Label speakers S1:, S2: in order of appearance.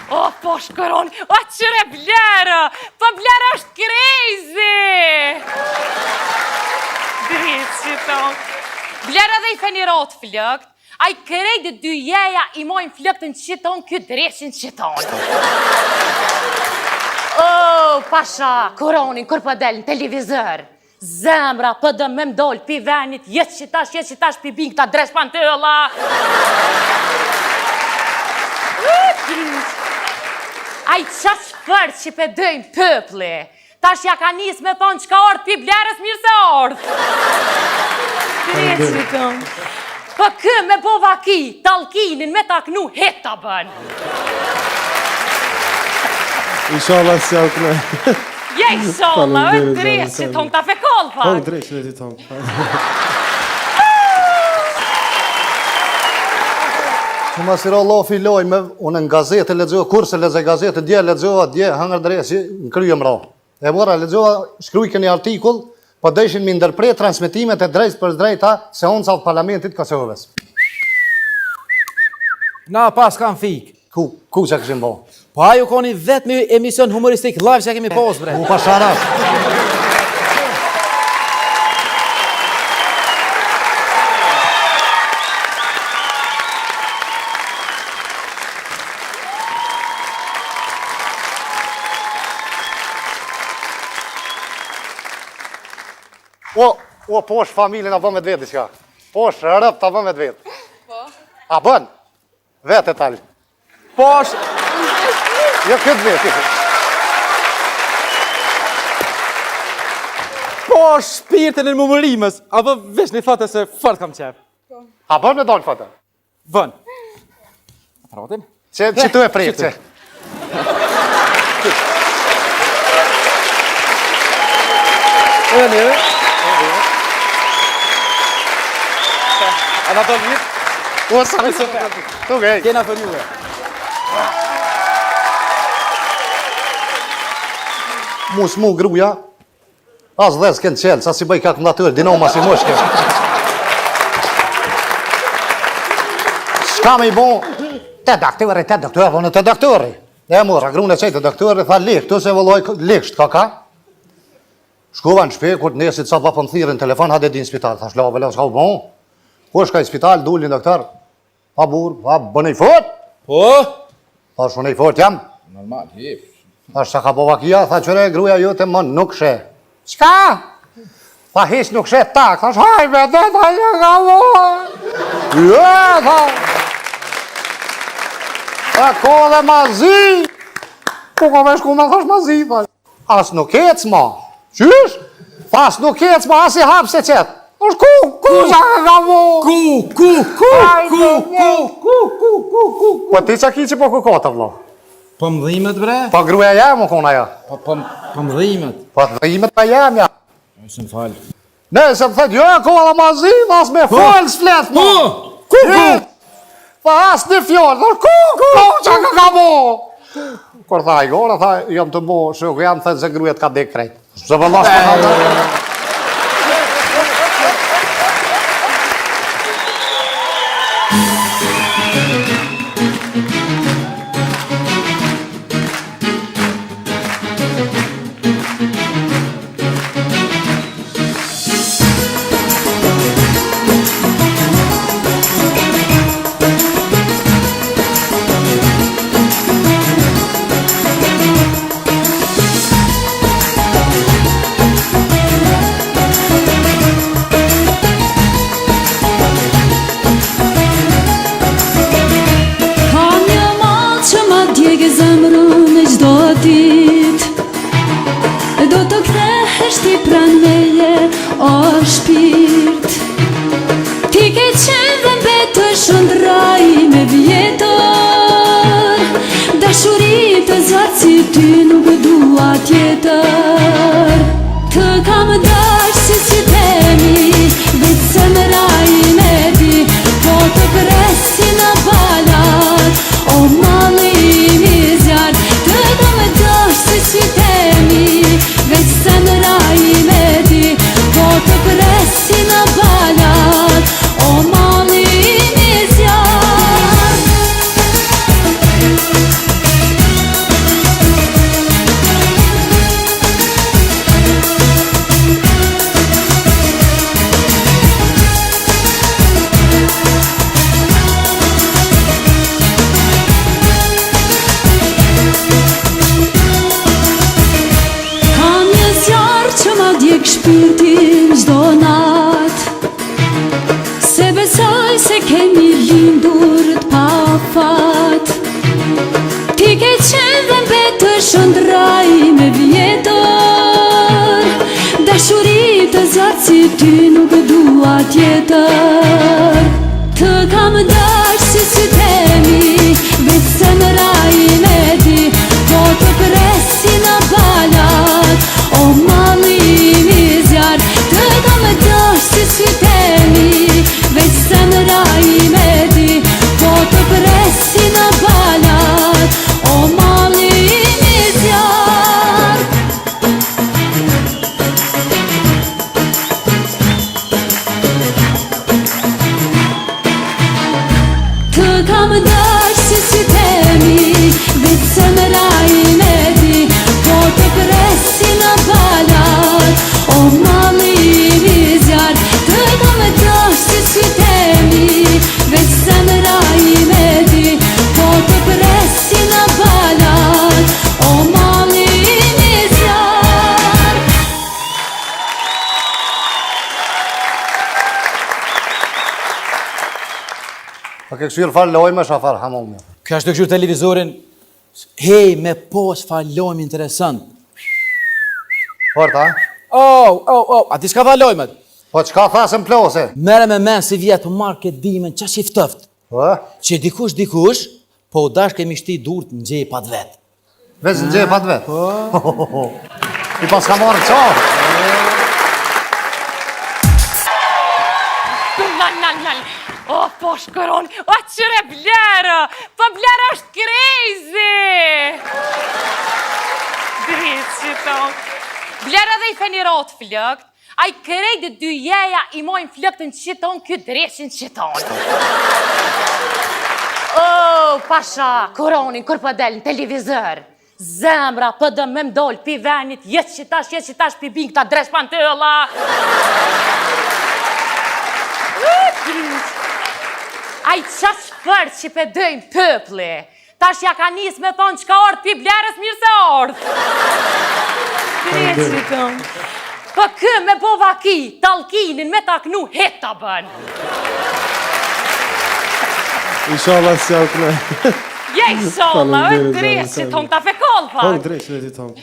S1: O, po shkëron, o qëre Blerë, po Blerë është crazy! Dritë që tonë. Blerë edhe i fenirot flëkt, a i krejt dy jeja i mojnë flëktën që tonë, këtë dreshin që tonë. O, pasha, koronin, kur për del në televizër, zemra për dëmë me mdollë pi venit, jetë që tash pi bing ta dresh pantëlla. Aj qaq fërë që pëdëjnë pëpli, tash ja ka njës me thonë qka orët pi Blerës mirë se orët. Kretë që këmë. Për kë me bo vaki, talkinin me taknu, het të bënë.
S2: Inshallah si jau këne.
S1: Je inshallah, është dresh që tonë ta fekoll pak.
S2: Po, dresh që ti tonë.
S3: Që ma sira Allah filoj me, unë në gazetë lexova, kurse lexoj gazetë, dje lexova, dje hangër dresi në kryem ra. E mora lexova, shkruaj një artikull, po deshin me ndërpret transmetimet e drejt për drejta seanca të parlamentit Kosovës.
S4: Na pas kam fik.
S3: Ku që këshim bo?
S4: Po ajo koni vetëm emision humoristik live që kemi pas bre.
S3: Mu pasharat. O, po është familjen a bën me të vetë diçka. Po është rëp ta bën me të vetë. Po. A bën? Vete tal.
S4: Po është...
S3: Jo këtë vetë.
S4: Po është shpirtin e mumërimës, a bë vesh një thote se fort kam qef.
S3: A bën me dalë foto?
S4: Bën. Pratim?
S3: Që tu e prejtë, që?
S4: E njëve? A na të vit?
S3: O, sa me super. Tu gej.
S4: Kena për juve.
S3: Mu gruja, as dhe s'ken qelë, sa si bëj kalkulator, dinoma si moshke. Shka me i bo, te doktori, po në te doktori. E mora, grune qej te doktori, tha lik, tu se vëlloj liksht, ka? Shkova në shpe, kur të nesit sa pa pëmë thirë në telefon, hade di në spital, tha shlave, s'ka u bon. Ku shka i spital, dulli në doktor, pa bur, pa bënej fort.
S4: Po?
S3: Tha shënej fort jam.
S4: Normal, hip.
S3: Tha shka ka bovakia, tha qëre gruja jote më nuk she. Qka? Tha hish nuk she tak, tha shaj me dhe, tha një ka voj. Ja, tha. Tha ko dhe mazi. Ku ka me shku me thash mazi, tha. As nuk ec ma. Qysh? Tha as nuk ec ma, as i hap se qet. Ku që ka voj. Ku. Po ti qa ki që po ku kota, vlo?
S4: Po mëdhimet bre?
S3: Po gruja jam, u kona ja.
S4: Po mëdhimet.
S3: Po mëdhimet pa jam, ja.
S4: Së më falë.
S3: Ne, se më thët, jo, ko dhe mazi, as me falë s'flet, po. Ku? Pa as një fjallë, ku që ka bo. Kur tha i gore, tha, jam të bo, shuk, jam thët se grujet ka dek krejt. Se vëllas të hata.
S5: Do të kthehesh ti pran meje, o shpirt. Ti ke qenë dhe mbetë shëndraj me vjetër. Dashurit të zvartë si ty nuk dua tjetër. Të kam dash si temi, vetë se më raj me di. Po të presi në balat, o mali mi zjarë. Të kam dash si temi, veç se më raj me di. Po të presi në balat, o mali mi zjarë. shpirtin çdo nat. Se besoj se kemi lindur t'pa fat. Ti ke qenë dhe mbetë shëndraj me vjetër. Dashuri të zatë si ty nuk dua tjetër. Të kam dash si sytemi, vetë zemra ime di, po të presi në balat, o malli imi zjarë. Të kam dash si sytemi, vetë zemra ime di, po të presi në balat, o malli imi zjarë. Të kam dash si sytemi, vetë zemra ime di, po të presi në balat, o malli imi zjarë. Të kam dash si sytemi, vetë zemra ime di, po të presi në balat, o malli imi zjarë.
S3: Po ke këshirë falë lojme, shafar, hamon me.
S4: Kjo është të këshur televizorin, hej, me pos falojmë interesant.
S3: Fort, a?
S4: A ti s'ka falojmet?
S3: Po qka thasëm plose?
S4: Mere me men si vjetë për marrë këtë dimen qa që i ftëft.
S3: Po?
S4: Që dikush, po u dash kemi shti durët në gjepat vetë.
S3: Vezë në gjepat vetë? Po? I pas ka marrë qa?
S1: O, po shkëron, o qëre Blerë, po Blerë është crazy! Dritë që tonë. Blerë edhe i fenirot flëkt, a i krejt dy jeja i mojnë flëktën që tonë, këtë dreshin që tonë. O, pasha, koronin, kur për del në televizër, zemra për dëm me mdoll pi venit, jetë që tash pi bin këta dresh pantëlla. Aj qa shpër që pëdëjnë pëpli, tash ja ka njës me thonë qka orë pi Blerës mirë se orë. Po kë me bo vaki, talkinin me taknu het të bën.
S2: Inshallah s'jarkune.
S1: Je inshallah, o dresh që tonë ta fe kolpa.
S2: Po, dresh, dhe ti tonë.